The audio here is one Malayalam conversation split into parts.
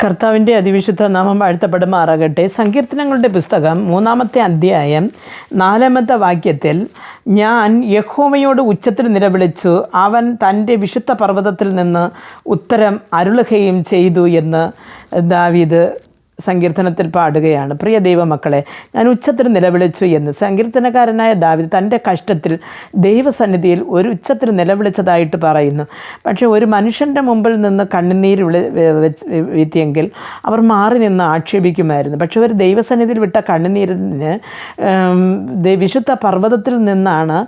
കർത്താവിൻ്റെ അതിവിശുദ്ധ നാമം വാഴ്ത്തപ്പെടുമാറാകട്ടെ. സങ്കീർത്തനങ്ങളുടെ പുസ്തകം 3-ാമത്തെ അധ്യായം 4-ാമത്തെ വാക്യത്തിൽ, ഞാൻ യഹോവയോട് ഉച്ചത്തിൽ നിലവിളിച്ചു, അവൻ തൻ്റെ വിശുദ്ധ പർവ്വതത്തിൽ നിന്ന് ഉത്തരം അരുളുകയും ചെയ്തു എന്ന് ദാവീദ് സങ്കീർത്തനത്തിൽ പാടുകയാണ്. പ്രിയ ദൈവമക്കളെ, ഞാൻ ഉച്ചത്തിൽ നിലവിളിച്ചു എന്ന് സങ്കീർത്തനക്കാരനായ ദാവീദ് തൻ്റെ കഷ്ടത്തിൽ ദൈവസന്നിധിയിൽ ഒരു ഉച്ചത്തിൽ നിലവിളിച്ചതായിട്ട് പറയുന്നു. പക്ഷേ ഒരു മനുഷ്യൻ്റെ മുമ്പിൽ നിന്ന് കണ്ണുനീര് വീത്തിയെങ്കിൽ അവർ മാറി നിന്ന് ആക്ഷേപിക്കുമായിരുന്നു. പക്ഷേ ഒരു ദൈവസന്നിധിയിൽ വിട്ട കണ്ണുനീരിന് വിശുദ്ധ പർവ്വതത്തിൽ നിന്നാണ്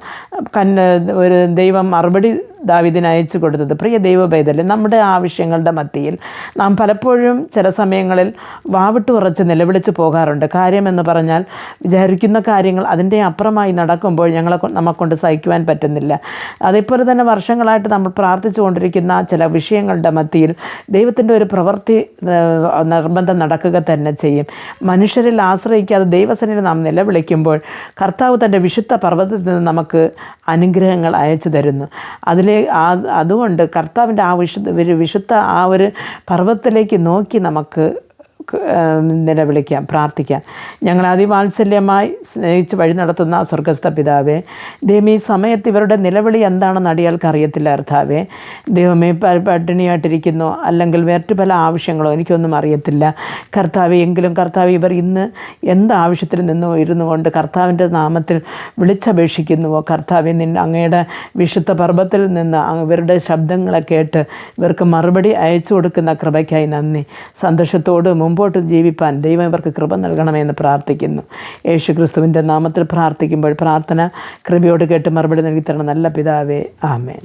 ഒരു ദൈവം മറുപടി ദാവീദിന് അയച്ചു കൊടുത്തത്. പ്രിയ ദൈവപൈതലേ, നമ്മുടെ ആവശ്യങ്ങളുടെ മധ്യയിൽ നാം പലപ്പോഴും ചില സമയങ്ങളിൽ വാവിട്ട് ഉറച്ച് നിലവിളിച്ച് പോകാറുണ്ട്. കാര്യമെന്ന് പറഞ്ഞാൽ വിചാരിക്കുന്ന കാര്യങ്ങൾ അതിൻ്റെ അപ്പുറമായി നടക്കുമ്പോൾ നമുക്കൊണ്ട് സഹിക്കുവാൻ പറ്റുന്നില്ല. അതേപോലെ തന്നെ വർഷങ്ങളായിട്ട് നമ്മൾ പ്രാർത്ഥിച്ചു കൊണ്ടിരിക്കുന്ന ചില വിഷയങ്ങളുടെ മധ്യയിൽ ദൈവത്തിൻ്റെ ഒരു പ്രവൃത്തി നിർബന്ധം നടക്കുക തന്നെ ചെയ്യും. മനുഷ്യരിൽ ആശ്രയിക്കാതെ ദൈവസന്നിധിയിൽ നാം നിലവിളിക്കുമ്പോൾ കർത്താവ് തൻ്റെ വിശുദ്ധ പർവ്വതത്തിൽ നിന്ന് നമുക്ക് അനുഗ്രഹങ്ങൾ അയച്ചു തരുന്നു. അതുകൊണ്ട് കർത്താവിൻ്റെ വിശുദ്ധ ഒരു പർവ്വതത്തിലേക്ക് നോക്കി നമുക്ക് നിലവിളിക്കാം, പ്രാർത്ഥിക്കാം. ഞങ്ങൾ അതിവാത്സല്യമായി സ്നേഹിച്ച് വഴി നടത്തുന്ന സ്വർഗസ്ഥ പിതാവേ, ദൈവമേ, ഈ സമയത്ത് ഇവരുടെ നിലവിളി എന്താണെന്ന് അടിയാൾക്ക് അറിയത്തില്ല. കർത്താവേ, ദൈവമേ, പട്ടിണിയായിട്ടിരിക്കുന്നോ അല്ലെങ്കിൽ മറ്റു പല ആവശ്യങ്ങളോ എനിക്കൊന്നും അറിയത്തില്ല കർത്താവേ. എങ്കിലും കർത്താവ്, ഇവർ ഇന്ന് എന്താവശ്യത്തിൽ നിന്നോ ഇരുന്നു കൊണ്ട് കർത്താവിൻ്റെ നാമത്തിൽ വിളിച്ചപേക്ഷിക്കുന്നുവോ കർത്താവെ, അങ്ങയുടെ വിശുദ്ധ പർവ്വതത്തിൽ നിന്ന് ഇവരുടെ ശബ്ദങ്ങളെ കേട്ട് ഇവർക്ക് മറുപടി അയച്ചു കൊടുക്കുന്ന കൃപയ്ക്കായി നന്ദി. സന്തോഷത്തോട് മുമ്പോട്ട് ജീവിപ്പാൻ ദൈവം ഇവർക്ക് കൃപ നൽകണമെന്ന് പ്രാർത്ഥിക്കുന്നു. യേശു ക്രിസ്തുവിൻ്റെ നാമത്തിൽ പ്രാർത്ഥിക്കുമ്പോൾ പ്രാർത്ഥന കൃപയോട് കേട്ട് മറുപടി നൽകി തരണം നല്ല പിതാവേ. ആമേൻ.